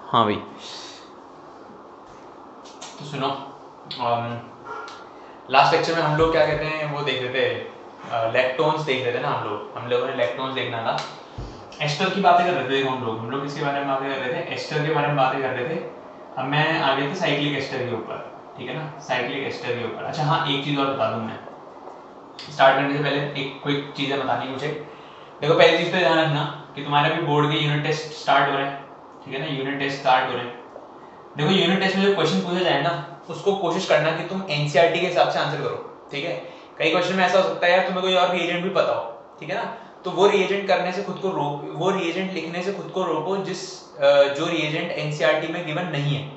हाँ भाई, तो सुनो, लास्ट लेक्चर में हम लोग क्या कहते हैं वो देख रहे थे, लैक्टोन्स देख रहे थे ना। हम लोगों ने लैक्टोन्स देखना था। एस्टर की बातें कर रहे थे हम लोग किसके बारे में बातें कर रहे थे? एस्टर के बारे में बातें कर रहे थे। अब मैं आ गया था साइक्लिक एस्टर के ऊपर, ठीक है ना, साइक्लिक एस्टर के ऊपर। अच्छा हाँ, एक चीज़ और बता दूँ मैं स्टार्ट करने से पहले, एक क्विक चीज़ें बतानी मुझे। देखो, पहली चीज़ तो ध्यान रखना कि तुम्हारे अभी बोर्ड के यूनिट टेस्ट स्टार्ट हो रहे हैं, ठीक है ना, यूनिट टेस्ट स्टार्ट हो रहे हैं। देखो, यूनिट टेस्ट में जो क्वेश्चन पूछा जाए ना, उसको कोशिश करना कि तुम एनसीईआरटी के हिसाब से आंसर करो, ठीक है। कई क्वेश्चन में ऐसा हो सकता है यार तुम्हें कोई और रिएजेंट भी पता हो, ठीक है ना, तो वो रिएजेंट करने से खुद को रोक, वो रिएजेंट लिखने से खुद को रोको जो रिएजेंट एनसीईआरटी में गिवन नहीं है,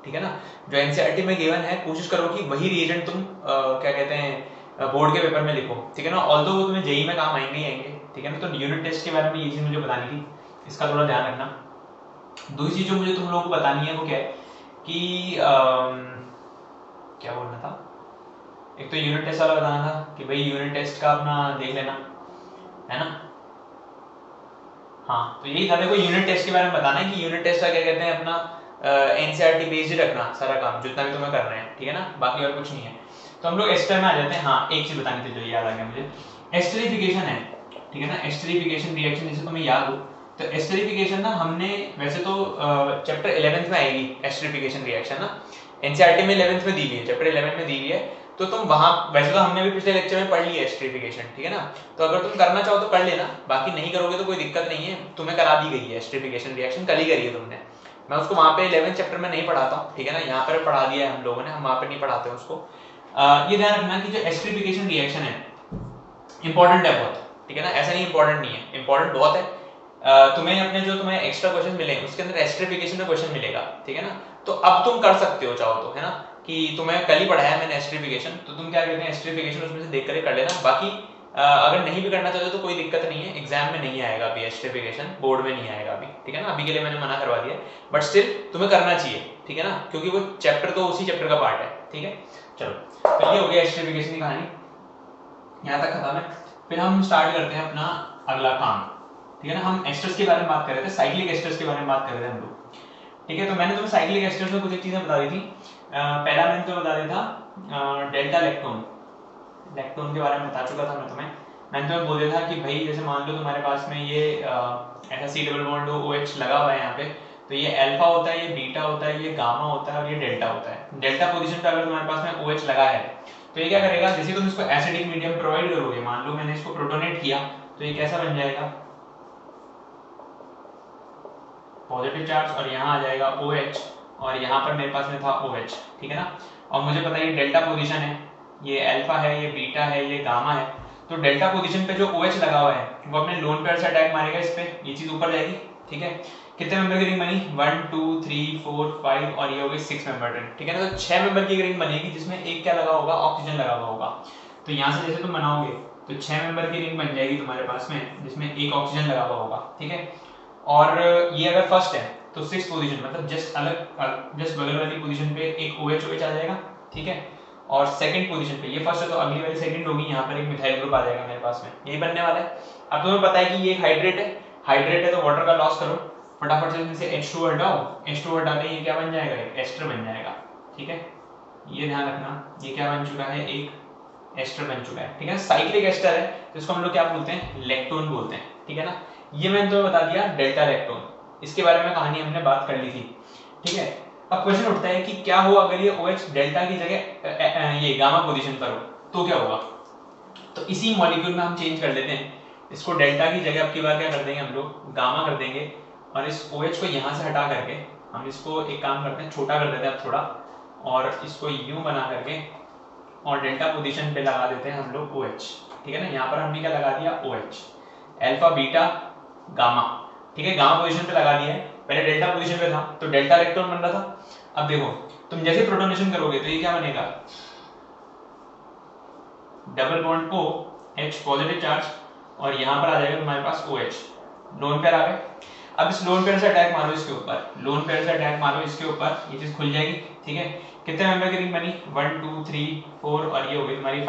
ठीक है ना। जो एनसीईआरटी में गिवन है, कोशिश करो कि वही रिएजेंट तुम क्या कहते हैं बोर्ड के पेपर में लिखो, ठीक है ना। ऑल्दो वो तुम्हें जेई में काम आएंगे ही आएंगे, ठीक है ना। तो यूनिट टेस्ट के बारे में ये चीज़ मुझे बतानी थी, इसका थोड़ा ध्यान रखना। दूसरी चीज़ जो मुझे तुम लोगों को बतानी है वो क्या है कि क्या बोलना था, एक तो यूनिट टेस्ट वाला बताना था कि भाई यूनिट टेस्ट का अपना देख लेना, है ना। हाँ, तो यही था। देखो, यूनिट टेस्ट के बारे में बताना है कि यूनिट टेस्ट का क्या कहते हैं, अपना एनसीईआरटी बेस्ड ही रखना सारा काम, जितना भी तुम्हें करना है, ठीक है ना, बाकी और कुछ नहीं है। तो हम लोग एस्टर में आ जाते हैं। हाँ, एक चीज बतानी थी जो याद आ गया मुझे, एस्टरिफिकेशन है, ठीक है ना। एस्टरिफिकेशन रिएक्शन जैसे तुम्हें याद हो, तो एस्टरिफिकेशन ना हमने वैसे तो चैप्टर 11th में आएगी एस्टरिफिकेशन रिएक्शन ना, एनसीईआरटी में 11th में दी हुई है, चैप्टर 11 में दी हुई है। तो तुम वहां, वैसे तो हमने भी पिछले लेक्चर में पढ़ ली है एस्टरिफिकेशन, ठीक है ना। तो अगर तुम करना चाहो तो कर लेना, बाकी नहीं करोगे तो कोई दिक्कत नहीं है, तुम्हें करा दी गई है एस्टरिफिकेशन रिएक्शन, कल ही करी है तुमने। मैं उसको वहां पे 11th चैप्टर में नहीं पढ़ाता हूँ, ठीक है ना, यहाँ पर पढ़ा दिया है हम लोगों ने, हम वहां पे नहीं पढ़ाते उसको। ये ध्यान रखना कि जो एस्टरिफिकेशन रिएक्शन है इंपॉर्टेंट है बहुत, ठीक है ना, ऐसा नहीं इंपॉर्टेंट नहीं है, इंपॉर्टेंट बहुत है। तुम्हें अपने जो तुम्हें एक्स्ट्रा क्वेश्चन मिलेंगे उसके अंदर एस्टरिफिकेशन का क्वेश्चन मिलेगा, ठीक है ना। तो अब तुम कर सकते हो चाहो तो, है ना, कि तुम्हें कल ही पढ़ाया मैंने एस्टरिफिकेशन, तो तुम क्या कहते हैं एस्टरिफिकेशन उसमें से देख कर लेना। बाकी अगर नहीं भी करना चाहते तो कोई दिक्कत नहीं है, एग्जाम में नहीं आएगा अभी एस्टरिफिकेशन, बोर्ड में नहीं आएगा अभी, ठीक है ना, अभी के लिए मैंने मना करवा दिया, बट स्टिल तुम्हें करना चाहिए, ठीक है ना, क्योंकि वो चैप्टर तो उसी चैप्टर का पार्ट है, ठीक है। चलो, तो ये हो गया एस्टरिफिकेशन की कहानी, यहाँ तक खत्म है। फिर हम स्टार्ट करते हैं अपना अगला काम, ठीक है ना। हम एस्टर्स के बारे में बात कर रहे थे, साइक्लिक एस्टर्स के बारे में बात कर रहे थे हम लोग, ठीक है। तो मैंने तुम्हें साइक्लिक एस्टर्स में कुछ एक चीजें बता दी थी। पहला मैंने तुम्हें बता दिया था डेल्टा लैक्टोन, लैक्टोन के बारे में बता चुका था मैं तुम्हें। मैंने तुम्हें बोल दिया था कि भाई जैसे मान लो तुम्हारे पास में ये ऐसा सी डबल बॉन्ड OH लगा हुआ है यहाँ पे, तो ये अल्फा होता है, ये बीटा होता है, ये गामा होता है और ये डेल्टा होता है। डेल्टा पोजीशन पे अगर तुम्हारे पास में OH लगा है तो ये क्या करेगा, जैसे तुम इसको एसिडिक मीडियम प्रोवाइड करोगे, मान लो मैंने इसको प्रोटोनेट किया, तो ये कैसा बन जाएगा, पॉजिटिव चार्ज, और यहाँ आ जाएगा OH, और यहाँ पर मेरे पास में था OH, ठीक है ना। और मुझे पता है ये डेल्टा पोजीशन है, ये अल्फा है, ये बीटा है, ये गामा है। तो डेल्टा पोजीशन पे जो OH लगा हुआ है वो अपने लोन पेयर से अटैक मारेगा इस पे, ये चीज ऊपर जाएगी, ठीक है। कितने मेंबर की रिंग बनी, 1 2 3 4 5 और ये हो गई 6 मेंबर रिंग, ठीक है ना। तो 6 मेंबर की रिंग बनेगी जिसमें एक क्या लगा होगा, ऑक्सीजन लगा हुआ होगा। तो यहाँ से जैसे तुम बनाओगे तो 6 मेंबर की रिंग बन जाएगी तुम्हारे पास में, जिसमें एक ऑक्सीजन लगा हुआ होगा, ठीक है। और ये अगर फर्स्ट है तो 6 पोजीशन, मतलब जस्ट जस्ट बगल वाली पोजीशन पे एक OH आ जाएगा, ठीक है। और सेकंड पोजीशन पे, ये फर्स्ट है तो अगली वाली सेकंड होगी, यहाँ पर एक मिथाइल ग्रुप आ जाएगा मेरे पास में, यही बनने वाला है। अब तुम्हें पता है कि ये हाइड्रेट है, हाइड्रेट है तो वाटर का लॉस करो, फटाफट से इसमें से H2 हटाओ, H2 हटाते ही ये क्या बन जाएगा, एक एस्टर बन जाएगा, ठीक है। ये ध्यान रखना, ये क्या बन चुका है, एक एस्टर बन चुका है, ठीक है। साइक्लिक एस्टर है तो इसको हम लोग क्या बोलते हैं, लैक्टोन बोलते हैं, ठीक है ना। ये मैंने तुम्हें बता दिया डेल्टा लैक्टोन, इसके बारे में कहानी हमने बात कर ली थी, ठीक है। अब क्वेश्चन उठता है कि क्या हो अगर ये OH डेल्टा की जगह ये गामा पोजीशन पर हो तो क्या होगा। तो इसी मॉलिक्यूल में हम चेंज कर लेते हैं, इसको डेल्टा की जगह अब की बार क्या कर देंगे हम लोग, गामा कर देंगे, और इस OH को यहाँ से हटा करके हम इसको एक काम करते हैं, छोटा कर देते हैं अब थोड़ा, और इसको यूं बना करके और डेल्टा पोजीशन पे लगा देते हैं हम लोग OH, ठीक है ना। यहाँ पर हमने क्या लगा दिया, OH, अल्फा बीटा गामा, ठीक है, गामा पोजीशन पे लगा दिया है, पहले डेल्टा पोजीशन पे था तो डेल्टा इलेक्ट्रॉन बन रहा था। अब देखो तुम जैसे प्रोटोनेशन करोगे तो ये क्या बनेगा, double bond O H positive charge, और यहाँ पर आ जाएगा तुम्हारे पास OH, लोन पेयर आ गए। अब इस लोन पेयर से अटैक मारो इसके ऊपर, लोन पेयर से अटैक मारो इसके ऊपर, ये चीज खुल जाएगी, ठीक है। कितने मेंबर की रिंग बनी, 1 2 3 4 और ये हो गई तुम्हारी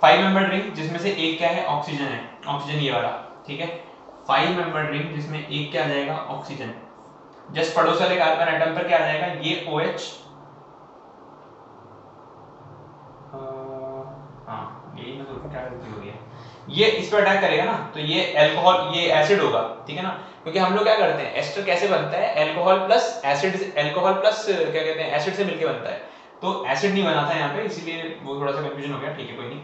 5 मेंबर रिंग, जिसमें से एक क्या है, ऑक्सीजन है, ऑक्सीजन ये वाला, ठीक है। 5 मेंबर रिंग जिसमें एक क्या आ जाएगा, ऑक्सीजन, जस्ट पड़ोस वाले कार्बन एटम पर क्या आ जाएगा, ये OH, हाँ यही मैं सोच क्या गलती हो गई है, ये इस पर अटैक करेगा ना, तो ये अल्कोहल, ये एसिड होगा, ठीक है ना, क्योंकि हम लोग क्या करते हैं, एस्टर कैसे बनता है, alcohol plus acid, alcohol plus क्या कहते हैं, एसिड से मिलके बनता है, तो एसिड नहीं बना था यहाँ पे, इसीलिए वो थोड़ा सा कंफ्यूजन हो गया, ठीक है कोई नहीं।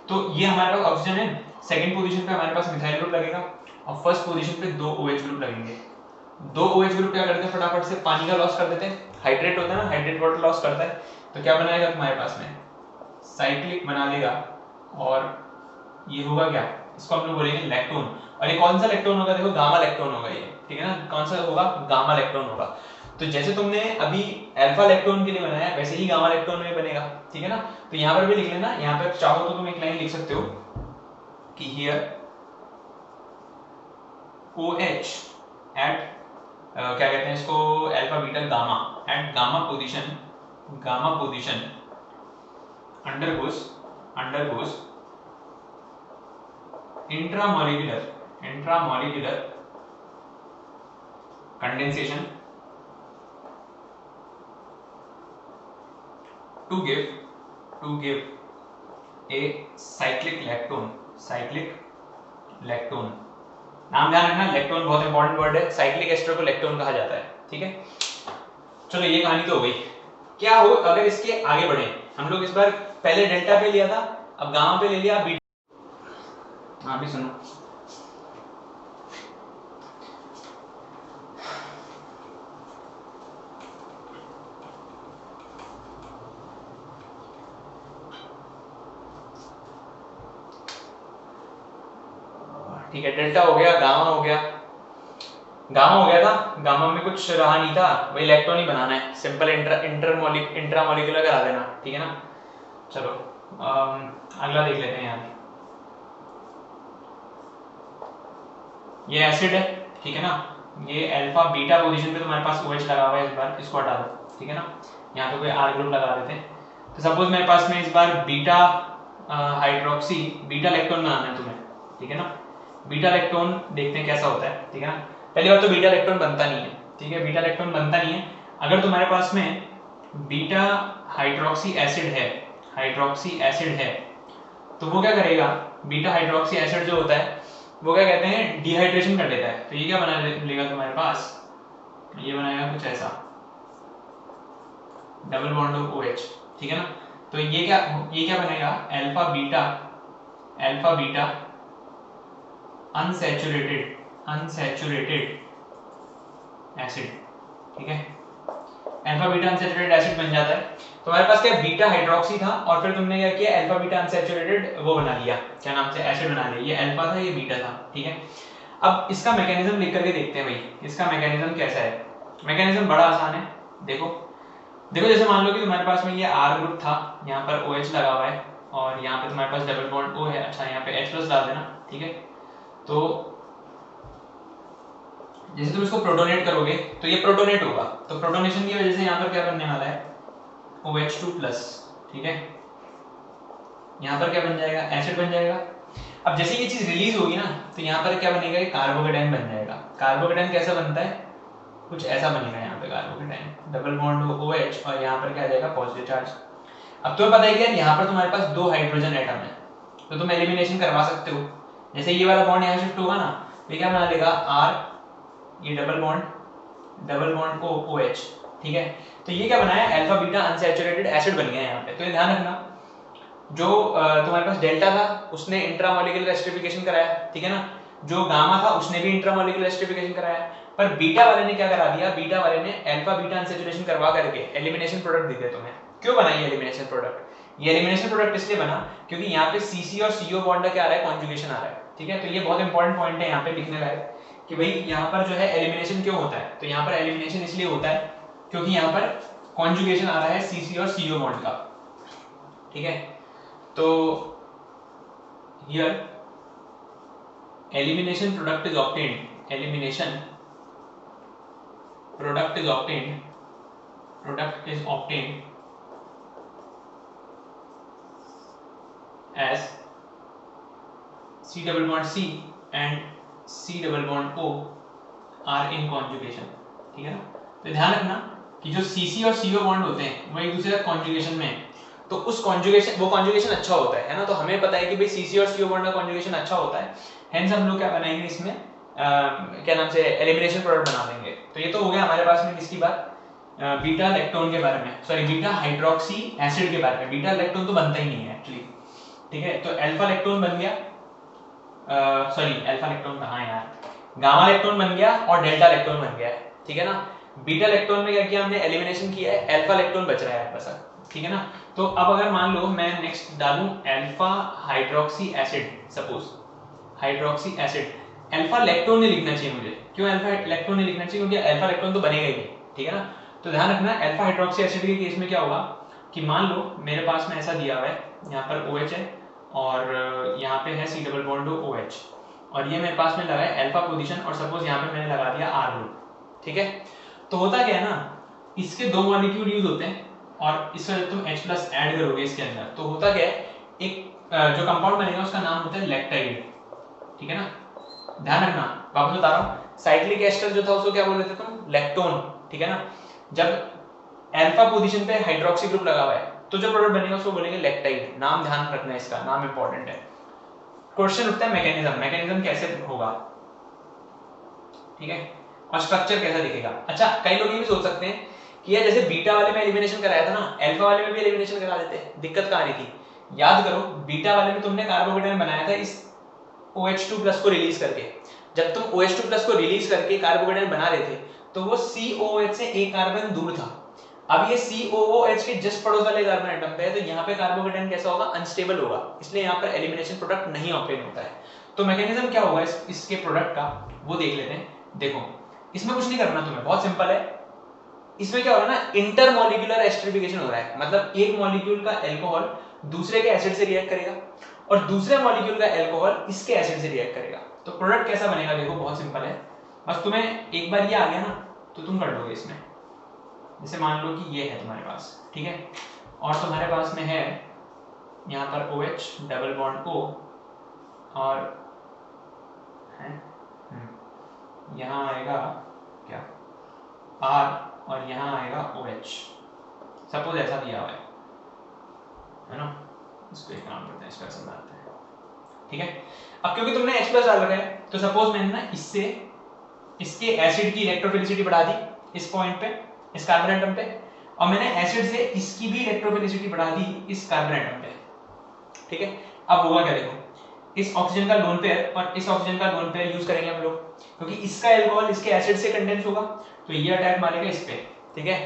तो ये हमारे पास ऑक्सीजन है, सेकंड पोजीशन पे हमारे पास मिथाइल ग्रुप लगेगा, और फर्स्ट पोजीशन पे 2 OH ग्रुप लगेंगे। 2 OH ग्रुप क्या करते हैं, फटाफट से पानी का लॉस कर देते हैं, हाइड्रेट होता है ना, हाइड्रेट वाटर लॉस करता है, तो क्या बनाएगा तुम्हारे पास में, साइक्लिक बना देगा, और ये होगा क्या, इसको हम लोग बोलेंगे लैक्टोन, और ये कौन सा लैक्टोन होगा, देखो गामा लैक्टोन होगा ये, ठीक है ना, कौन सा होगा, गामा लैक्टोन होगा। तो जैसे तुमने अभी अल्फा लैक्टोन के लिए बनाया, वैसे ही गामा लैक्टोन में बनेगा, ठीक है ना। तो यहाँ पर भी लिख लेना, यहाँ पर चाहो तो तुम एक लाइन लिख सकते हो कि हियर OH एट क्या कहते हैं इसको, alpha beta gamma, at gamma position undergoes intramolecular condensation to give a cyclic lactone, नाम ध्यान रखना, लैक्टोन बहुत इंपॉर्टेंट वर्ड है, साइक्लिक एस्टर को लैक्टोन कहा जाता है, ठीक है। चलो ये कहानी तो हो गई। क्या हो अगर इसके आगे बढ़े, हम लोग इस बार पहले डेल्टा पे लिया था, अब गामा पे ले लिया, बीटा, हाँ भी सुनो, ठीक है, डेल्टा हो गया, गामा हो गया, गामा हो गया था, गामा में कुछ रहा नहीं था, वही इलेक्ट्रॉन ही बनाना है, सिंपल इंट्रामोलिकुलर करा देना, ठीक है ना। चलो अगला देख लेते हैं यहाँ, ये एसिड है, ठीक है ना, ये अल्फा बीटा पोजीशन पे तुम्हारे पास OH लगा हुआ है, इस बार इसको हटा दो, ठीक है ना, यहाँ पे कोई R ग्रुप लगा देते हैं, तो सपोज मेरे पास में इस बार बीटा हाइड्रोक्सी बीटा इलेक्ट्रॉन बनाना है तुम्हें, ठीक है ना, बीटा इलेक्ट्रॉन देखते हैं कैसा होता है, ठीक है ना। पहली बात तो बीटा इलेक्ट्रॉन बनता नहीं है, ठीक है, बीटा इलेक्ट्रॉन बनता नहीं है। अगर तुम्हारे पास में बीटा हाइड्रोक्सी एसिड है तो वो क्या करेगा, बीटा हाइड्रोक्सी एसिड जो होता है वो क्या कहते हैं, डिहाइड्रेशन कर देता है, तो ये क्या बना लेगा तुम्हारे पास, ये बनाएगा कुछ ऐसा, डबल बॉन्ड ऑफ OH, ठीक है ना। तो ये क्या बनेगा, अल्फा बीटा अनसैचुरेटेड एसिड, ठीक है, अल्फा बीटा अनसैचुरेटेड एसिड बन जाता है। तो हमारे पास क्या बीटा हाइड्रोक्सी था, और फिर तुमने क्या किया, अल्फा बीटा अनसैचुरेटेड वो बना लिया, क्या नाम से, एसिड बना लिया, ये अल्फा था ये बीटा था, ठीक है। अब इसका मैकेनिज्म लिख करके देखते हैं भाई, इसका मैकेनिज्म कैसा है। मैकेनिज्म बड़ा आसान है, देखो जैसे मान लो कि तुम्हारे पास में ये R ग्रुप था, यहाँ पर OH लगा हुआ है, और यहाँ पे तुम्हारे पास डबल बॉन्ड O है, अच्छा यहाँ पे H+ डाल देना, ठीक है। तो जैसे तुम इसको प्रोटोनेट करोगे तो ये प्रोटोनेट होगा, तो प्रोटोनेशन की वजह से यहाँ पर क्या बनने वाला है, OH2+, ठीक है, यहाँ पर क्या बन जाएगा, एसिड बन जाएगा। अब जैसे ये चीज रिलीज होगी ना, तो यहाँ पर क्या बनेगा, ये कार्बोकेटाइन बन जाएगा। कार्बोकेटाइन कैसा बनता है, कुछ ऐसा बनेगा, यहाँ पे कार्बोकेटाइन, डबल बॉन्ड OH, और यहाँ पर क्या आ जाएगा, पॉजिटिव चार्ज। अब तुम्हें पता है कि यार यहाँ पर तुम्हारे पास 2 हाइड्रोजन एटम है, तो तुम एलिमिनेशन करवा सकते हो, जैसे ये वाला बॉन्ड यहाँ शिफ्ट होगा ना, तो क्या बना देगा, R, ये डबल बॉन्ड OH, ठीक है। तो ये क्या बनाया, अल्फा बीटा अनसैचुरेटेड एसिड बन गया यहाँ पे। तो ये ध्यान रखना, जो तुम्हारे पास डेल्टा था उसने इंट्रामोलिकुलर एस्टरिफिकेशन कराया, ठीक है ना, जो गामा था उसने भी इंट्रामोलिकुलर एस्टरिफिकेशन कराया, पर बीटा वाले ने क्या करा दिया, बीटा वाले ने अल्फा बीटा अनसैचुरेशन करवा करके एलिमिनेशन प्रोडक्ट दे दिया तुम्हें। क्यों बना ये एलिमिनेशन प्रोडक्ट, ये एलिमिनेशन प्रोडक्ट इसलिए बना क्योंकि यहाँ पे CC और CO बॉन्ड का क्या आ रहा है, कॉन्जुगेशन आ रहा है, ठीक है। तो ये बहुत इंपॉर्टेंट पॉइंट है यहाँ पे लिखने लायक, कि भाई यहाँ पर जो है एलिमिनेशन क्यों होता है, तो यहाँ पर एलिमिनेशन इसलिए होता है क्योंकि यहाँ पर कॉन्जुगेशन आ रहा है CC और CO बॉन्ड का, ठीक है। तो here elimination product is obtained as C double bond C and C double bond O are in conjugation, ठीक है ना। तो ध्यान रखना कि जो CC और CO बॉन्ड होते हैं वो एक दूसरे का कॉन्जुगेशन में है, तो उस कॉन्जुगेशन वो कॉन्जुगेशन अच्छा होता है ना। तो हमें पता है कि भाई CC और CO बॉन्ड का कॉन्जुगेशन अच्छा होता है, हेंस हम लोग क्या बनाएंगे इसमें क्या नाम से एलिमिनेशन प्रोडक्ट बना देंगे। तो ये तो हो गया हमारे पास में किसकी बात, बीटा लैक्टोन के बारे में, सॉरी बीटा हाइड्रोक्सी एसिड के बारे में। बीटा लैक्टोन तो बनता ही नहीं है एक्चुअली, ठीक है। तो अल्फा लैक्टोन बन गया, सॉरी अल्फा लैक्टोन कहाँ है यार, गामा लैक्टोन बन गया और डेल्टा लैक्टोन बन गया है, ठीक है ना। बीटा लैक्टोन में क्या किया हमने, एलिमिनेशन किया है, अल्फा लैक्टोन बच रहा है बस, ठीक है ना। तो अब अगर मान लो मैं नेक्स्ट डालूं alpha hydroxy acid, suppose hydroxy acid, alpha lactone नहीं लिखना चाहिए मुझे, क्यों अल्फा लैक्टोन नहीं लिखना चाहिए, क्योंकि अल्फा लैक्टोन तो बनेगा ही नहीं, ठीक है ना। तो ध्यान रखना अल्फा हाइड्रोक्सी एसिड के केस में क्या होगा कि मान लो मेरे पास में ऐसा दिया हुआ है, यहाँ पर OH है और यहाँ पे है C डबल बॉन्ड OH, और ये मेरे पास में लगा है अल्फा पोजीशन, और सपोज यहाँ पे मैंने लगा दिया R ग्रुप, ठीक है। तो होता क्या है ना, इसके दो मॉलिक्यूल यूज होते हैं और इसका जब तुम H+ ऐड करोगे इसके अंदर तो होता क्या है, एक जो कंपाउंड बनेगा उसका नाम होता है लैक्टाइड, ठीक है ना। ध्यान रखना, वापस बता रहा हूँ, साइक्लिक एस्टर जो था उसको क्या बोल रहे थे तुम, लैक्टोन, ठीक है ना। जब अल्फा पोजीशन पे हाइड्रोक्सी ग्रुप लगा हुआ है तो जो प्रोडक्ट बनेगा उसको बोलेंगे लैक्टाइड। नाम ध्यान रखना है, इसका नाम इंपॉर्टेंट है। क्वेश्चन उठता है मैकेनिज्म, मैकेनिज्म कैसे होगा, ठीक है, और स्ट्रक्चर कैसा दिखेगा। अच्छा कई लोग ये भी सोच सकते हैं कि यार जैसे बीटा वाले में एलिमिनेशन कराया था ना, अल्फा वाले में भी एलिमिनेशन करा देते, दिक्कत कहाँ आ रही थी। याद करो बीटा वाले में तुमने कार्बोकेटायन बनाया था इस OH2+ को रिलीज करके, जब तुम OH2+ को रिलीज करके कार्बोकेटायन बना रहे थे तो वो COOH से एक कार्बन दूर था। अब ये COOH के जस्ट पड़ोस वाले कार्बन एटम पे है, तो यहाँ पे कार्बोकेटायन कैसा होगा, अनस्टेबल होगा, इसलिए यहाँ पर एलिमिनेशन प्रोडक्ट नहीं ऑब्टेन होता है। तो मैकेनिज्म क्या होगा इसके प्रोडक्ट का वो देख लेते हैं। देखो इसमें कुछ नहीं करना तुम्हें, बहुत सिंपल है। इसमें क्या हो रहा है ना, इंटरमॉलिक्यूलर एस्टरिफिकेशन हो रहा है, मतलब एक मॉलिक्यूल का अल्कोहल दूसरे के एसिड से रिएक्ट करेगा और दूसरे मॉलिक्यूल का अल्कोहल इसके एसिड से रिएक्ट करेगा। तो प्रोडक्ट कैसा बनेगा, देखो बहुत सिंपल है, बस तुम्हें एक बार ये आ गया ना तो तुम कर लोगे इसमें। जैसे मान लो कि ये है तुम्हारे पास, ठीक है, और तुम्हारे पास में है यहाँ पर OH डबल बॉन्ड O और है यहाँ आएगा क्या R और यहाँ आएगा OH, सपोज ऐसा दिया हुआ है ना। इसको एक काम करते हैं, इसको ऐसा बनाते हैं, ठीक है। अब क्योंकि तुमने H+ डाल रखा है तो सपोज मैंने ना इससे इसके एसिड की इलेक्ट्रोफिलिसिटी बढ़ा दी इस पॉइंट पे, इस कार्बन एटम पे, और मैंने एसिड से इसकी भी इलेक्ट्रोफिलिसिटी बढ़ा दी इस कार्बन एटम पे, ठीक है। अब होगा क्या, देखो इस ऑक्सीजन का लोन पेयर और इस ऑक्सीजन का लोन पेयर यूज करेंगे हम लोग, क्योंकि इसका अल्कोहल इसके एसिड से कंडेंस होगा तो ये अटैक मारेगा इस पे, ठीक है।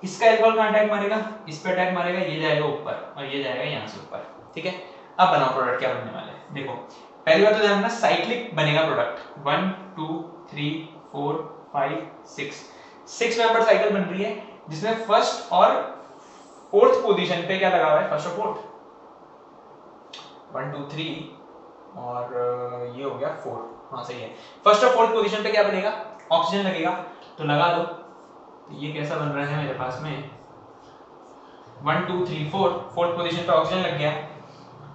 इसका अल्कोहल का अटैक मारेगा इस पे, अटैक मारेगा, ये जाएगा ऊपर और ये जाएगा यहाँ से ऊपर, ठीक है। अब बनाओ प्रोडक्ट क्या बनने वाले हैं। देखो पहली बात तो ध्यान रखना साइक्लिक बनेगा प्रोडक्ट, 1 2 3 4 5 6 मेंबर साइकिल बन रही है जिसमें फर्स्ट और फोर्थ पोजीशन पे क्या लगा हुआ है, फर्स्ट और फोर्थ, 1 2 3 और ये हो गया 4, हाँ सही है। फर्स्ट और फोर्थ पोजीशन पे क्या बनेगा, ऑक्सीजन लगेगा, तो लगा दो। तो ये कैसा बन रहा है मेरे पास में 1 2 3 4, फोर्थ पोजीशन पे ऑक्सीजन लग गया,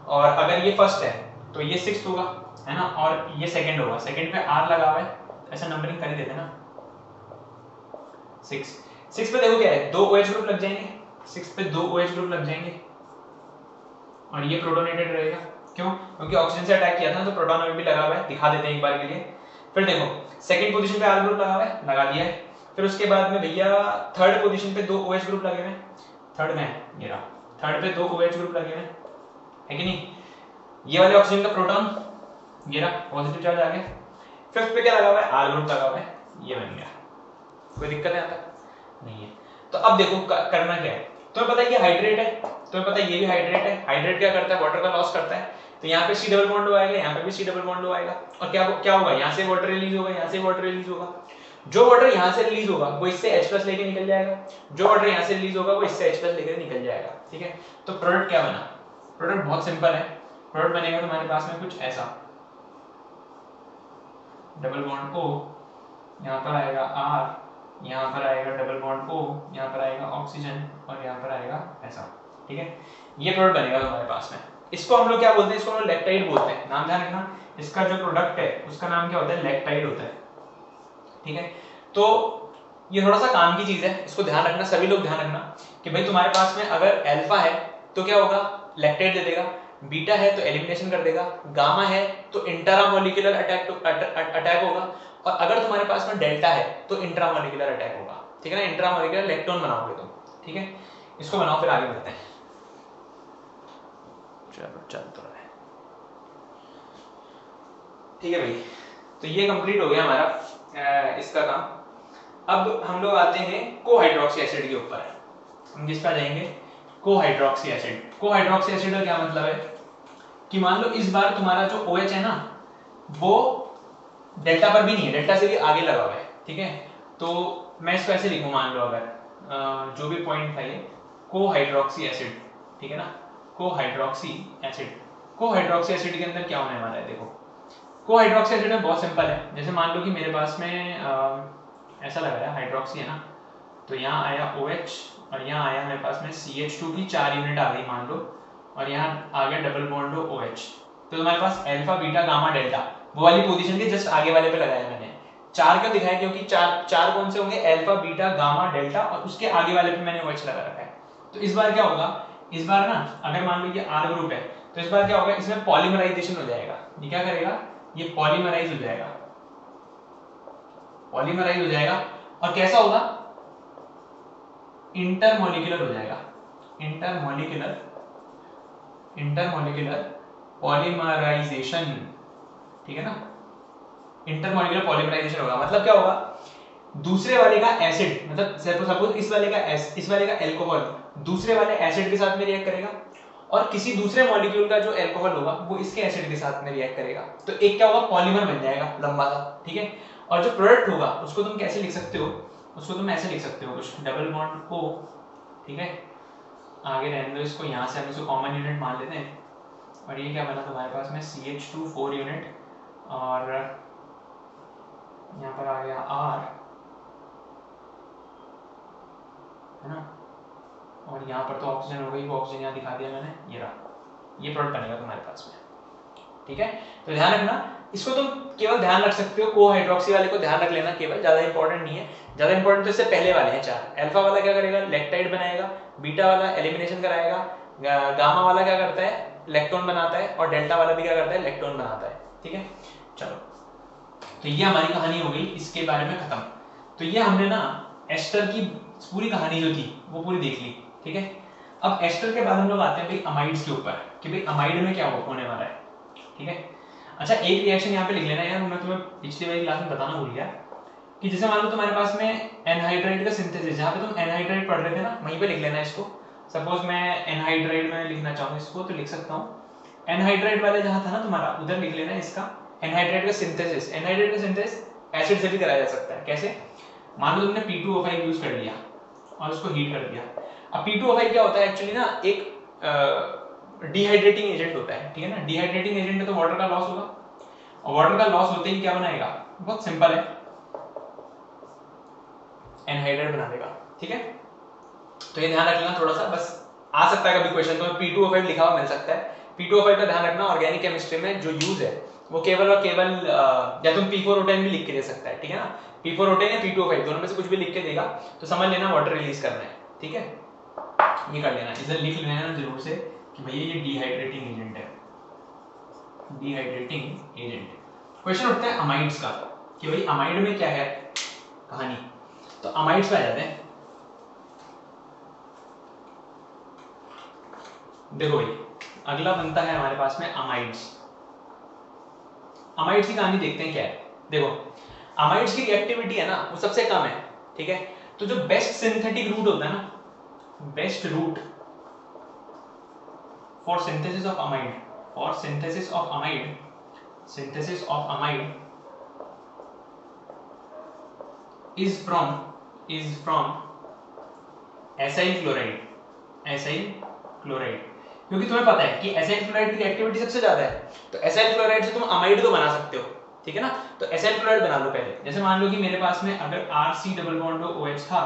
और अगर ये फर्स्ट है तो ये 6th होगा, है ना, और ये सेकंड होगा, सेकंड पे R लगा हुआ है, ऐसा नंबरिंग कर ही देते ना। 6 पे देखो क्या है, 2 OH ग्रुप लग जाएंगे, 6 पे 2 OH ग्रुप लग जाएंगे और ये प्रोटोनेटेड रहेगा, क्यों, क्योंकि ऑक्सीजन से अटैक किया था तो प्रोटॉन अभी भी लगा हुआ है, दिखा देते हैं एक बार के लिए। फिर देखो सेकंड पोजीशन पे R ग्रुप लगा हुआ है, लगा दिया है। फिर उसके बाद में भैया थर्ड पोजीशन पे 2 OH ग्रुप लगे हुए हैं, थर्ड में ये रहा, थर्ड पे 2 OH ग्रुप लगे हुए हैं, है कि नहीं। ये वाले ऑक्सीजन का प्रोटॉन ये रहा, पॉजिटिव चार्ज आ गया। फिफ्थ पे क्या लगा हुआ है, R ग्रुप लगा हुआ है, ये बन गया। कोई दिक्कत है आता नहीं है। तो अब देखो करना क्या है, तुम्हें पता है ये हाइड्रेट है, तुम्हें पता है ये भी हाइड्रेट है। हाइड्रेट क्या करता है, वाटर का लॉस करता है, तो यहाँ पे C डबल बॉन्ड O आएगा, यहाँ पे भी C डबल बॉन्ड O आएगा, और क्या होगा, यहाँ से वाटर रिलीज होगा, यहाँ से वाटर रिलीज होगा। जो वाटर यहाँ से रिलीज होगा वो इससे H+ लेके निकल जाएगा, जो वाटर यहाँ से रिलीज होगा वो इससे H+ लेके निकल जाएगा, ठीक है। तो प्रोडक्ट क्या बना, प्रोडक्ट बहुत सिंपल है। प्रोडक्ट बनेगा तुम्हारे पास में कुछ ऐसा, डबल बॉन्ड O, यहाँ पर आएगा R, यहाँ पर आएगा डबल बॉन्ड O, यहाँ पर आएगा ऑक्सीजन और यहाँ पर आएगा ऐसा, ठीक है। ये प्रोडक्ट बनेगा तुम्हारे पास में। इसको हम लोग क्या बोलते हैं, इसको हम लोग लैक्टाइड बोलते हैं। नाम ध्यान रखना, इसका जो प्रोडक्ट है उसका नाम क्या होता है, लैक्टाइड होता है, ठीक है। तो ये थोड़ा सा काम की चीज है, इसको ध्यान रखना, सभी लोग ध्यान रखना कि भाई तुम्हारे पास में अगर अल्फा है तो क्या होगा, लैक्टेट दे देगा, बीटा है तो एलिमिनेशन कर देगा, गामा है तो इंट्रामोलिकुलर अटैक होगा, और अगर तुम्हारे पास में डेल्टा है तो इंट्रामोलिकुलर अटैक होगा, ठीक है ना, इंट्रामोलिकुलर इलेक्ट्रॉन बनाओगे तुम, ठीक है। इसको बनाओ फिर आगे बढ़ते हैं। चलो चल तो रहा है, ठीक है भाई। तो ये कंप्लीट हो गया हमारा इसका काम। अब हम लोग आते हैं कोहाइड्रोक्सी एसिड के ऊपर। हम किस पे जाएंगे, कोहाइड्रोक्सी एसिड। कोहाइड्रोक्सी एसिड का क्या मतलब है कि मान लो इस बार तुम्हारा जो OH है ना वो डेल्टा पर भी नहीं है, डेल्टा से भी आगे लगा हुआ है, ठीक है। तो मैं इसको ऐसे लिखूं, मान लो अगर जो भी पॉइंट था ये कोहाइड्रोक्सी एसिड, ठीक है ना, कोहाइड्रोक्सी एसिड। कोहाइड्रोक्सी एसिड के अंदर क्या होने वाला है, देखो कोहाइड्रोक्सी एसिड में बहुत सिंपल है। जैसे मान लो कि मेरे पास में ऐसा लग रहा है हाइड्रोक्सी है ना, तो यहाँ आया OH और यहाँ आया मेरे पास में CH2 की 4 यूनिट आ गई मान लो, और यहाँ आ गया डबल बॉन्ड OH। तो तुम्हारे पास अल्फा बीटा गामा डेल्टा वो वाली पोजीशन के जस्ट आगे वाले पे लगाया मैंने। 4 क्यों दिखाया, क्योंकि चार कौन से होंगे, अल्फा बीटा गामा डेल्टा, और उसके आगे वाले पे मैंने OH लगा रखा है। तो इस बार क्या होगा, इस बार ना अगर मान लो ये R ग्रुप है तो इस बार क्या होगा, इसमें पॉलीमराइजेशन हो जाएगा। ये क्या करेगा, ये पॉलीमराइज हो जाएगा, पॉलीमराइज हो जाएगा, और कैसा होगा, इंटरमोलिकुलर हो जाएगा, इंटरमोलिकुलर पॉलीमराइजेशन, ठीक है ना, इंटरमोलिकुलर पॉलीमराइजेशन होगा। मतलब क्या होगा, दूसरे वाले का एसिड, मतलब सपोज इस वाले का अल्कोहल दूसरे वाले एसिड के साथ में रिएक्ट करेगा, और किसी दूसरे मॉलिक्यूल का जो अल्कोहल होगा वो इसके एसिड के साथ में रिएक्ट करेगा, तो एक क्या होगा, पॉलीमर बन जाएगा लंबा सा, ठीक है। और जो प्रोडक्ट होगा उसको तुम कैसे लिख सकते हो, उसको तुम ऐसे लिख सकते हो, कुछ डबल बॉन्ड O, ठीक है, आगे रहने दो इसको, यहाँ से हम इसको कॉमन यूनिट मान लेते हैं, और ये क्या बना तुम्हारे पास में CH2 4 यूनिट, और यहाँ पर आ गया R, है ना, और यहाँ पर तो ऑक्सीजन हो गई, वो ऑक्सीजन यहाँ दिखा दिया मैंने, ये रहा, ये प्रोडक्ट बनेगा तुम्हारे पास में, ठीक है। तो ध्यान रखना, इसको तुम केवल ध्यान रख सकते हो, कोहाइड्रोक्सी वाले को ध्यान रख लेना केवल, ज्यादा इंपॉर्टेंट नहीं है। ज्यादा इंपॉर्टेंट तो इससे पहले वाले हैं 4। अल्फा वाला क्या करेगा, लैक्टाइड बनाएगा, बीटा वाला एलिमिनेशन कराएगा, गामा वाला क्या करता है, इलेक्ट्रॉन बनाता है, और डेल्टा वाला भी क्या करता है, इलेक्ट्रॉन बनाता है, ठीक है। चलो, तो ये हमारी कहानी हो गई इसके बारे में खत्म। तो ये हमने ना एस्टर की पूरी कहानी जो थी वो पूरी देख ली, ठीक है। अब एस्टर के बाद हम लोग आते हैं भाई अमाइड्स के ऊपर, कि भाई अमाइड में क्या होने वाला है, ठीक है। अच्छा, एक रिएक्शन यहाँ पे लिख लेना यार, मैं तुम्हें पिछली वाली क्लास में बताना भूल गया, कि जैसे मान लो तुम्हारे पास में एनहाइड्राइड का सिंथेसिस, जहाँ पे तुम एनहाइड्राइड पढ़ रहे थे ना, वहीं पे लिख लेना इसको। सपोज मैं एनहाइड्राइड में लिखना चाहूँ इसको, तो लिख सकता हूँ एनहाइड्राइड वाले जहाँ था ना तुम्हारा, उधर लिख लेना इसका एनहाइड्राइड का सिंथेसिस। एनहाइड्राइड का सिंथेसिस एसिड से भी कराया जा सकता है। कैसे, मान लो तुमने P2O5 यूज कर लिया और उसको हीट कर दिया। अब P2O5 क्या होता है एक्चुअली ना, एक डिहाइड्रेटिंग एजेंट होता है, ठीक है ना। डिहाइड्रेटिंग एजेंट में तो वाटर का लॉस होगा, और वाटर का लॉस होते ही क्या बनाएगा, बहुत सिंपल है, एनहाइड्राइड बना देगा, ठीक है। तो ये ध्यान रख लेना थोड़ा सा, बस आ सकता है कभी क्वेश्चन तो P2O5 लिखा हुआ मिल सकता है। P2O5 का ध्यान रखना, ऑर्गेनिक केमिस्ट्री में जो यूज है वो केवल और केवल, या तुम P4O10 भी लिख के दे सकता है, ठीक है ना। P4O10 या P2O5 दोनों में से कुछ भी लिख के देगा तो समझ लेना वाटर रिलीज करना है, ठीक है। ये कर लेना, इधर लिख लेना जरूर से कि भैया ये डिहाइड्रेटिंग एजेंट है, डिहाइड्रेटिंग एजेंट। क्वेश्चन उठता है अमाइड्स का, कि भाई अमाइड में क्या है कहानी। तो अमाइड्स पे आ जाते हैं। देखो भाई, अगला बनता है हमारे पास में अमाइड्स। अमाइड्स की कहानी देखते हैं क्या है। देखो, अमाइड्स की रिएक्टिविटी है ना वो सबसे कम है, ठीक है। तो जो बेस्ट सिंथेटिक रूट होता है ना, best route for synthesis of amide, for synthesis of amide, synthesis of amide is from acyl chloride, acyl chloride. क्योंकि तुम्हें पता है कि एसाइल क्लोराइड की रिएक्टिविटी सबसे ज्यादा है, तो एसाइल क्लोराइड से तुम अमाइड तो बना सकते हो, ठीक है ना। तो एसाइल क्लोराइड बना लो पहले। जैसे मान लो कि मेरे पास में अगर RC डबल बॉन्ड OH था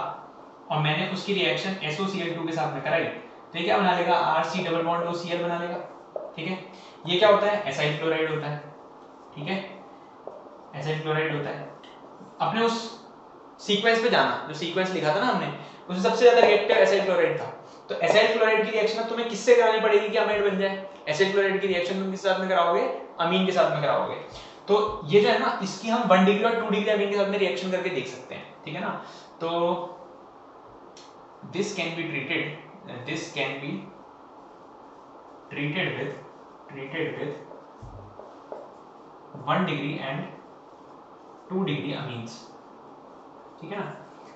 और मैंने उसकी रिएक्शन SOCl2 के साथ में कराई, तो ये क्या बना लेगा, RC डबल बॉन्ड OCl बना लेगा, ठीक है। ये क्या होता है, एसाइल क्लोराइड होता है, ठीक है, एसाइल क्लोराइड होता है। अपने उस सीक्वेंस पे जाना, जो सीक्वेंस लिखा था ना हमने, उसमें सबसे ज्यादा रिएक्टिव एसाइल क्लोराइड था। तो एसाइल क्लोराइड की रिएक्शन तुम्हें किससे करानी पड़ेगी कि अमाइड बन जाए? एसाइल क्लोराइड की रिएक्शन तुम किसके साथ में कराओगे? अमीन के साथ में कराओगे। तो ये जो है ना, इसकी हम 1 डिग्री और 2 डिग्री अमीन के साथ में रिएक्शन करके देख सकते हैं, ठीक है ना। तो this can be treated with 1 degree and 2 degree amines, ठीक है ना।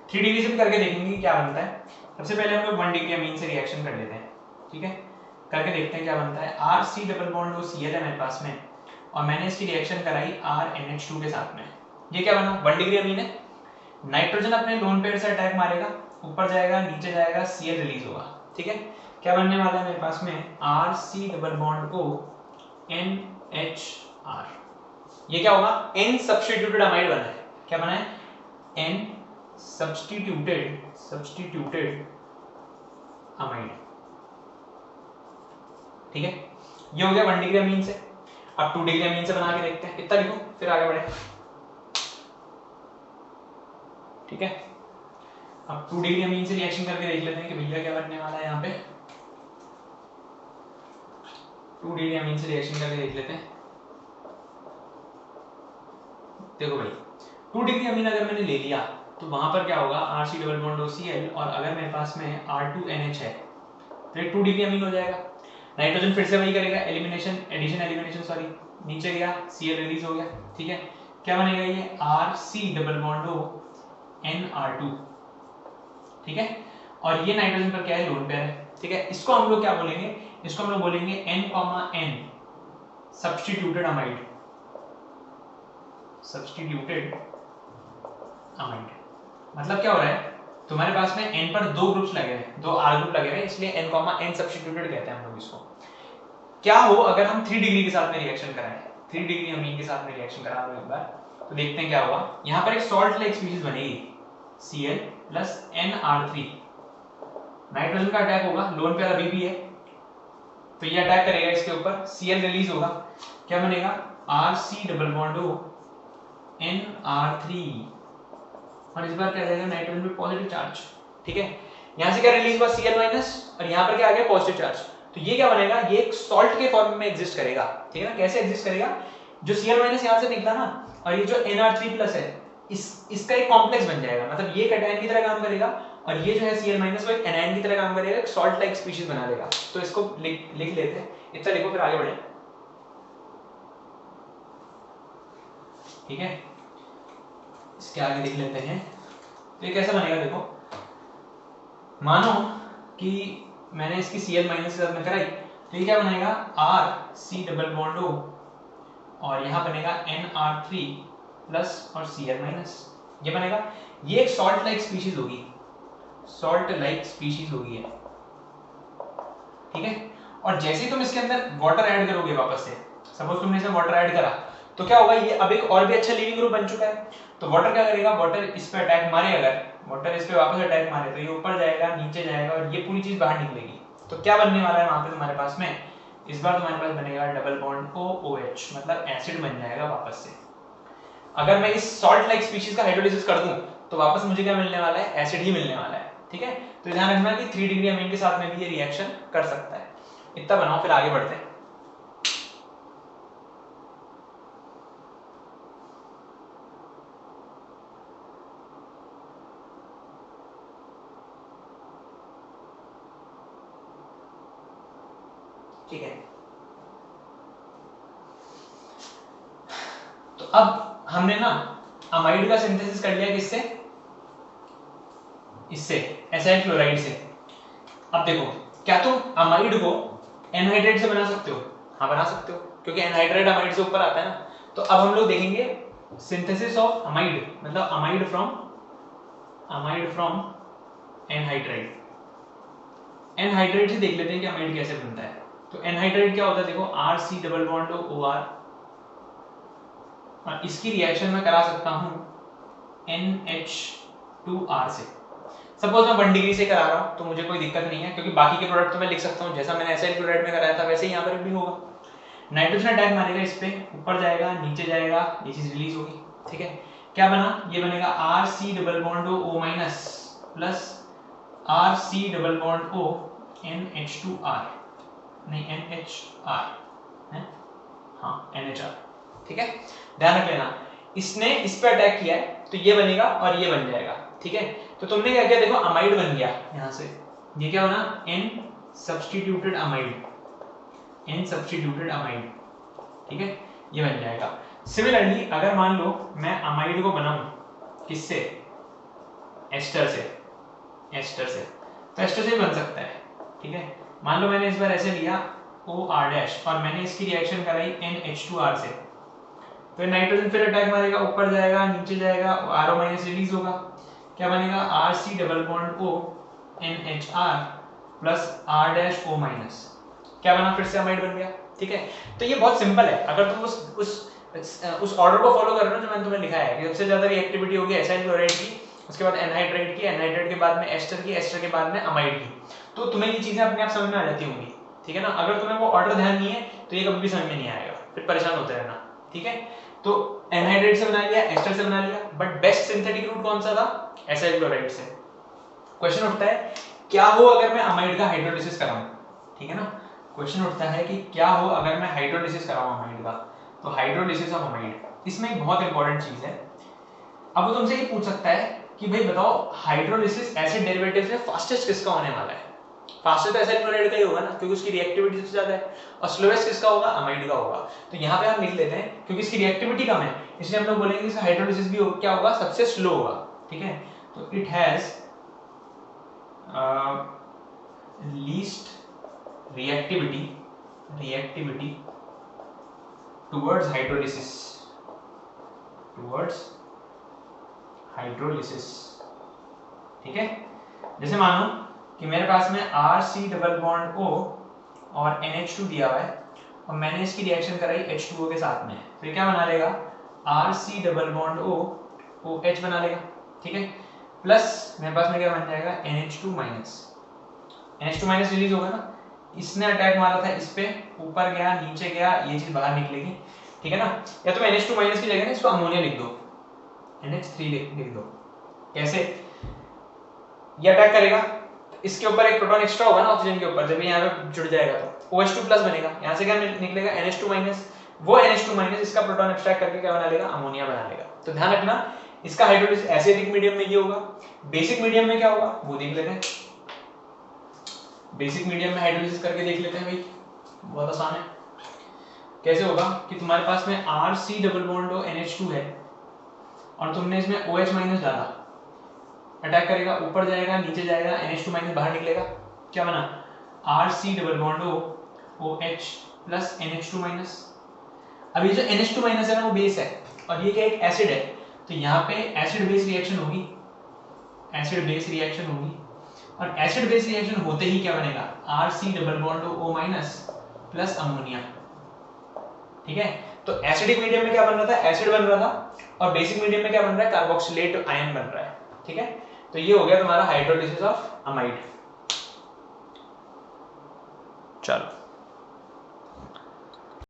3 डिग्री से भी करके देखेंगे क्या बनता है। सबसे पहले हम लोग 1 डिग्री अमीन से रिएक्शन कर लेते हैं, ठीक है, करके देखते हैं क्या बनता है। RC डबल बॉन्ड वो Cl है मेरे पास में, और मैंने इसकी रिएक्शन कराई RNH2 के साथ में। ये क्या बना? 1 डिग्री अमीन है। नाइट्रोजन अपने लोन पेयर से अटैक मारेगा, ऊपर जाएगा, नीचे जाएगा, Cl रिलीज होगा, ठीक है। क्या बनने वाला है मेरे पास में? RC डबल बॉन्ड को NHR। ये क्या होगा? N सब्स्टिट्यूटेड अमाइड बना है। क्या बना है? N सब्स्टिट्यूटेड अमाइड, ठीक है। ये हो गया 1 डिग्री अमीन से। अब 2 डिग्री अमीन से बना के देखते हैं। इतना लिखो फिर आगे बढ़े, ठीक है। अब 2 डिग्री अमीन से रिएक्शन करके देख लेते हैं कि भैया क्या बनने वाला है यहाँ पे। 2 डिग्री अमीन से रिएक्शन करके देख लेते हैं। देखो भाई, 2 डिग्री अमीन अगर मैंने ले लिया तो वहां पर क्या होगा? RC डबल बॉन्ड OCl, और अगर मेरे पास में R2NH है तो ये 2 डिग्री अमीन हो जाएगा। नाइट्रोजन फिर से वही करेगा, एडिशन सॉरी, नीचे गया, Cl रिलीज हो गया, ठीक है। क्या बनेगा ये? RC डबल बॉन्ड NR2, ठीक है। और ये नाइट्रोजन पर क्या है? लोन पेयर है, ठीक है। इसको हम लोग क्या बोलेंगे? इसको हम लोग बोलेंगे N, सब्स्टिट्यूटेड अमाइड, मतलब क्या हो रहा है? तुम्हारे पास में N पर 2 ग्रुप्स लगे हैं, 2 R ग्रुप लगे हैं, इसलिए N, सब्स्टिट्यूटेड कहते हैं हम लोग इसको। क्या हो अगर हम 3 डिग्री के साथ में रिएक्शन कराएं? 3 डिग्री अमीन के साथ में रिएक्शन करा लो एक बार, तो देखते हैं क्या होगा। यहाँ पर एक सॉल्ट लाइक स्पीशीज बनेगी, Cl प्लस NR3। नाइट्रोजन का अटैक होगा, लोन पेयर अभी भी है, तो ये अटैक करेगा इसके ऊपर, Cl रिलीज होगा। क्या बनेगा? RC डबल बॉन्ड NR3, और इस बार क्या जाएगा? नाइट्रोजन पे पॉजिटिव चार्ज, ठीक है। यहाँ से क्या रिलीज हुआ? Cl माइनस, और यहाँ पर क्या आ गया? Positive charge. तो ये क्या बनेगा? ये एक सॉल्ट के फॉर्म में एग्जिस्ट करेगा, ठीक है ना। कैसे एग्जिस्ट करेगा? जो Cl माइनस यहाँ से निकला ना, और ये जो NR3 प्लस है, इसका एक कॉम्प्लेक्स बन जाएगा, मतलब ये कैटायन की तरह काम करेगा, और ये जो है Cl माइनस वो एक एनायन की तरह काम करेगा, एक सॉल्ट लाइक स्पीशीज बना देगा। तो इसको लिख लेते हैं, इतना लिखो फिर आगे बढ़े, ठीक है। इसके आगे लिख लेते हैं। तो ये कैसा बनेगा? देखो, मानो कि मैंने इसकी Cl माइनस के साथ में कराई, तो ये क्या बनेगा? RC डबल बॉन्ड O, और यहाँ बनेगा NR3 प्लस और Cl माइनस, ये बनेगा। ये एक सॉल्ट लाइक स्पीशीज होगी, है, ठीक है। और जैसे ही तुम इसके अंदर वाटर ऐड करोगे वापस से, सपोज तुमने इसमें वाटर ऐड करा, तो क्या होगा? ये अब एक और भी अच्छा लिविंग ग्रुप बन चुका है। तो वाटर क्या करेगा? वाटर इस पे अटैक मारे, अगर वाटर इस पे वापस अटैक मारे तो ये ऊपर जाएगा, नीचे जाएगा, और ये पूरी चीज बाहर निकलेगी। तो क्या बनने वाला है वहां पे तुम्हारे पास में? इस बार तुम्हारे पास बनेगा डबल बॉन्ड OOH, मतलब एसिड बन जाएगा वापस से। अगर मैं इस सॉल्ट लाइक स्पीशीज का हाइड्रोलिसिस कर दूं तो वापस मुझे क्या मिलने वाला है? एसिड ही मिलने वाला है, ठीक है। तो ध्यान रखना कि 3 डिग्री अमीन के साथ में भी ये रिएक्शन कर सकता है। इतना बनाओ फिर आगे बढ़ते हैं। ठीक है, तो अब हमने ना अमाइड का सिंथेसिस कर लिया, किससे? इससे, एसाइल क्लोराइड से। अब देखो, क्या तुम अमाइड को एनहाइड्राइड से बना सकते हो? हाँ बना सकते हो, क्योंकि एनहाइड्राइड अमाइड से ऊपर आता है ना। तो अब हम लोग देखेंगे सिंथेसिस ऑफ अमाइड, मतलब अमाइड फ्रॉम एनहाइड्राइड। एनहाइड्राइड से देख लेते हैं कि अमाइड कैसे बनता है। तो एनहाइड्राइड क्या होता है? देखो, RC डबल बॉन्ड OR, और इसकी रिएक्शन मैं करा सकता हूं NH2R से। सपोज मैं 1 डिग्री से करा रहा हूं तो मुझे कोई दिक्कत नहीं है, क्योंकि बाकी के प्रोडक्ट तो मैं लिख सकता हूं, जैसा मैंने एसाइल क्लोराइड में कराया था वैसे ही यहाँ पर भी होगा। नाइट्रोजन अटैक मारेगा, इस पे ऊपर जाएगा, नीचे जाएगा, ये चीज रिलीज होगी, ठीक है। क्या बना, ये बनेगा RC double bond O minus plus RC double bond O NH2R, नहीं NHR है, हाँ NHR, ठीक है, ध्यान रख लेना। इसने इस पे अटैक किया है तो ये बनेगा और ये बन जाएगा, ठीक है। तो तुमने क्या किया, देखो अमाइड बन गया यहाँ से, ये क्या बना, N substituted amide, N substituted amide, ठीक है, ये बन जाएगा। सिमिलरली अगर मान लो मैं अमाइड को बनाऊं किससे, एस्टर से, एस्टर से, तो एस्टर से भी बन सकता है, ठीक है। मान लो मैंने इस बार ऐसे लिया OR- और मैंने इसकी रिएक्शन कराई NH2R से, तो नाइट्रोजन फिर अटैक मारेगा, ऊपर जाएगा नीचे जाएगा, RO माइनस रिलीज होगा, क्या बनेगा RC double bond O NHR plus R-O minus, क्या बना, फिर से अमाइड बन गया, ठीक है। तो ये बहुत सिंपल है, अगर तुम उस ऑर्डर को फॉलो कर रहे हो जो मैंने तुम्हें लिखा है कि सबसे ज्यादा रिएक्टिविटी होगी एसाइल क्लोराइड की, उसके बाद एनहाइड्राइड की, एनहाइड्राइड के बाद में एस्टर की, एस्टर के बाद में अमाइड की, तो तुम्हें ये चीजें अपने आप समझ में आ जाती होंगी, ठीक है ना। अगर तुम्हें वो ऑर्डर ध्यान नहीं है तो ये कभी भी समझ में नहीं आएगा, फिर परेशान होते रहना, ठीक है। तो एनहाइड्राइड से बना लिया, एस्टर से बना लिया, बट बेस्ट सिंथेटिक रूट कौन सा था, एसाइल क्लोराइड से। क्वेश्चन उठता है क्या हो अगर मैं अमाइड का हाइड्रोलिसिस कराऊं, ठीक है ना। क्वेश्चन उठता है कि क्या हो अगर मैं हाइड्रोलिसिस कराऊं अमाइड का, तो हाइड्रोलिसिस ऑफ अमाइड, इसमें एक बहुत इंपॉर्टेंट चीज है। अब वो तुमसे ये पूछ सकता है कि भाई बताओ हाइड्रोलिसिस एसिड डेरिवेटिव्स में फास्टेस्ट किसका होने वाला है, फास्टेस्ट तो एसिड क्लोराइड का ही होगा ना, क्योंकि उसकी रिएक्टिविटी सबसे ज्यादा है, और स्लोएस्ट किसका होगा, अमाइड का होगा। तो यहाँ पे हम लिख लेते हैं क्योंकि इसकी रिएक्टिविटी कम है, इसलिए हम लोग बोलेंगे इसका हाइड्रोलिसिस भी क्या होगा, सबसे स्लो होगा, ठीक है। तो it has least reactivity towards hydrolysis, ठीक है। जैसे मानो कि मेरे पास में RC डबल बॉन्ड O और NH2 दिया हुआ है और मैंने इसकी रिएक्शन कराई H2O के साथ में, तो ये क्या बना लेगा, RC double bond O OH बना लेगा, ठीक है, प्लस मेरे पास में क्या बन जाएगा, NH2 माइनस रिलीज होगा ना, इसने अटैक मारा था इस पे, ऊपर गया नीचे गया, ये चीज बाहर निकलेगी, ठीक है ना। या तो NH2 माइनस की जगह ना इसको अमोनिया लिख दो, NH3 लिख दो, कैसे, ये अटैक करेगा, इसके ऊपर एक प्रोटॉन एक्स्ट्रा होगा ना ऑक्सीजन के ऊपर, जब ये यहाँ पे जुड़ जाएगा तो OH2 प्लस बनेगा, यहाँ से क्या निकलेगा, NH2 माइनस, वो NH2 माइनस इसका प्रोटॉन एक्सट्रैक्ट करके क्या बना लेगा, अमोनिया बना लेगा। तो ध्यान रखना इसका हाइड्रोलिसिस एसिडिक मीडियम में ये होगा, बेसिक मीडियम में क्या होगा वो देख लेते हैं। बेसिक मीडियम में हाइड्रोलिसिस करके देख लेते हैं भाई, बहुत आसान है। कैसे होगा कि तुम्हारे पास में RC डबल बॉन्ड NH2 है और तुमने इसमें OH माइनस डाला, अटैक करेगा, ऊपर जाएगा नीचे जाएगा, NH2 माइनस बाहर निकलेगा, क्या बना, RC double bond OH plus NH2 minus. अब ये जो NH2 माइनस है ना वो बेस है और ये क्या एक एसिड है, तो यहाँ पे एसिड बेस रिएक्शन होगी, एसिड बेस रिएक्शन होगी, और एसिड बेस रिएक्शन होते ही क्या बनेगा, RC double bond O minus plus ammonia, ठीक है। तो एसिडिक मीडियम में क्या बन रहा था, एसिड बन रहा था, और बेसिक मीडियम में क्या बन रहा है, कार्बोक्सिलेट आयन बन रहा है, ठीक है। तो ये हो गया तुम्हारा हाइड्रोलिसिस ऑफ अमाइड। चलो